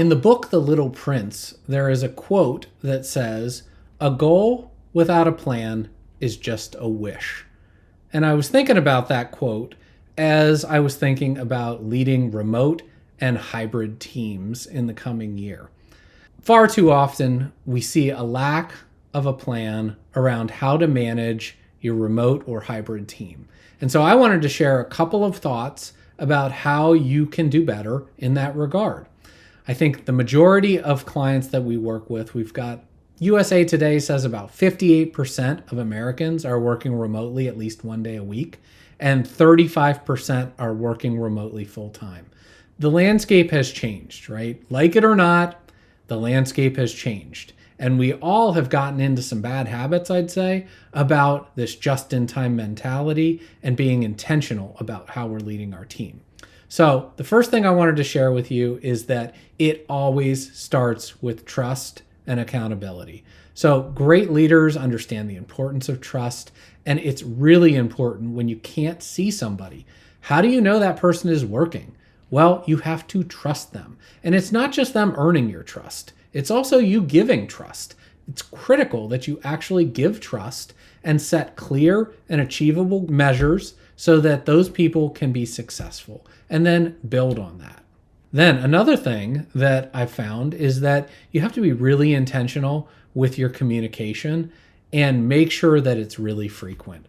In the book, The Little Prince, there is a quote that says, "A goal without a plan is just a wish." And I was thinking about that quote as I was thinking about leading remote and hybrid teams in the coming year. Far too often, we see a lack of a plan around how to manage your remote or hybrid team. And so I wanted to share a couple of thoughts about how you can do better in that regard. I think the majority of clients that we work with, we've got USA Today says about 58% of Americans are working remotely at least one day a week, and 35% are working remotely full time. The landscape has changed, right? Like it or not, the landscape has changed. And we all have gotten into some bad habits, I'd say, about this just-in-time mentality and being intentional about how we're leading our team. So the first thing I wanted to share with you is that it always starts with trust and accountability. So great leaders understand the importance of trust, and it's really important when you can't see somebody. How do you know that person is working? Well, you have to trust them. And it's not just them earning your trust. It's also you giving trust. It's critical that you actually give trust and set clear and achievable measures so that those people can be successful, and then build on that. Then another thing that I've found is that you have to be really intentional with your communication and make sure that it's really frequent.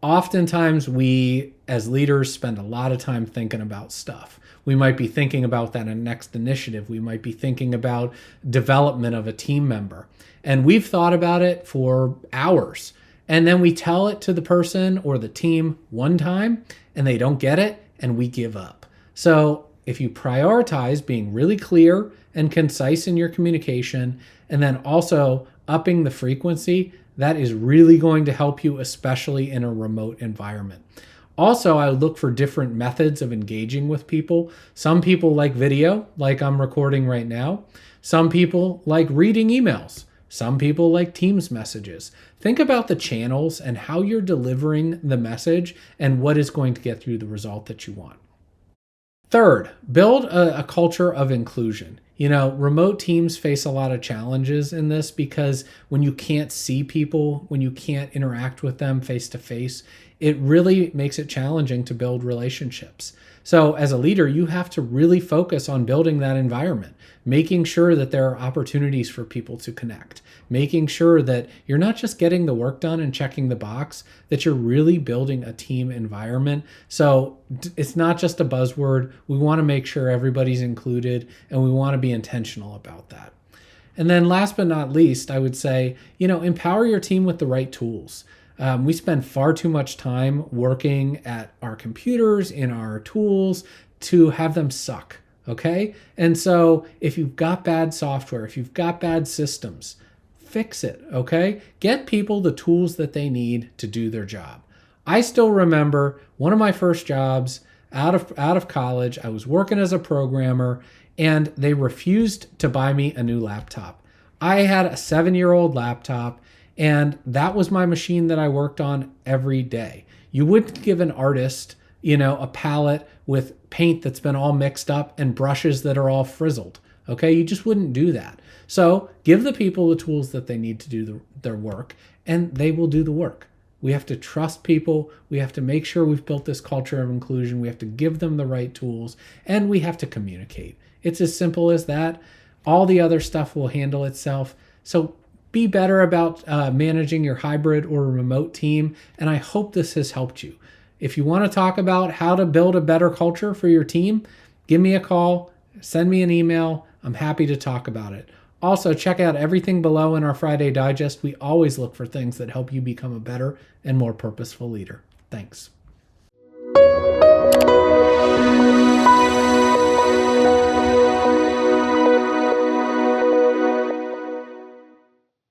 Oftentimes we, as leaders, spend a lot of time thinking about stuff. We might be thinking about that next initiative. We might be thinking about development of a team member. And we've thought about it for hours. And then we tell it to the person or the team one time and they don't get it and we give up. So if you prioritize being really clear and concise in your communication and then also upping the frequency, that is really going to help you, especially in a remote environment. Also, I would look for different methods of engaging with people. Some people like video, like I'm recording right now. Some people like reading emails. Some people like Teams messages. Think about the channels and how you're delivering the message and what is going to get you the result that you want. Third, build a culture of inclusion. You know, remote teams face a lot of challenges in this because when you can't see people, when you can't interact with them face to face, it really makes it challenging to build relationships. So as a leader, you have to really focus on building that environment, making sure that there are opportunities for people to connect, making sure that you're not just getting the work done and checking the box, that you're really building a team environment. So it's not just a buzzword. We want to make sure everybody's included and we want to be intentional about that. And then last but not least, I would say, empower your team with the right tools. We spend far too much time working at our computers, in our tools, to have them suck, okay? And so if you've got bad software, if you've got bad systems, fix it, okay? Get people the tools that they need to do their job. I still remember one of my first jobs out of college. I was working as a programmer, and they refused to buy me a new laptop. I had a 7-year-old laptop, and that was my machine that I worked on every day. You wouldn't give an artist, a palette with paint that's been all mixed up and brushes that are all frizzled. Okay, you just wouldn't do that. So give the people the tools that they need to do their work, and they will do the work. We have to trust people. We have to make sure we've built this culture of inclusion. We have to give them the right tools, and we have to communicate. It's as simple as that. All the other stuff will handle itself. So be better about managing your hybrid or remote team, and I hope this has helped you. If you want to talk about how to build a better culture for your team, give me a call, send me an email. I'm happy to talk about it. Also, check out everything below in our Friday Digest. We always look for things that help you become a better and more purposeful leader. Thanks.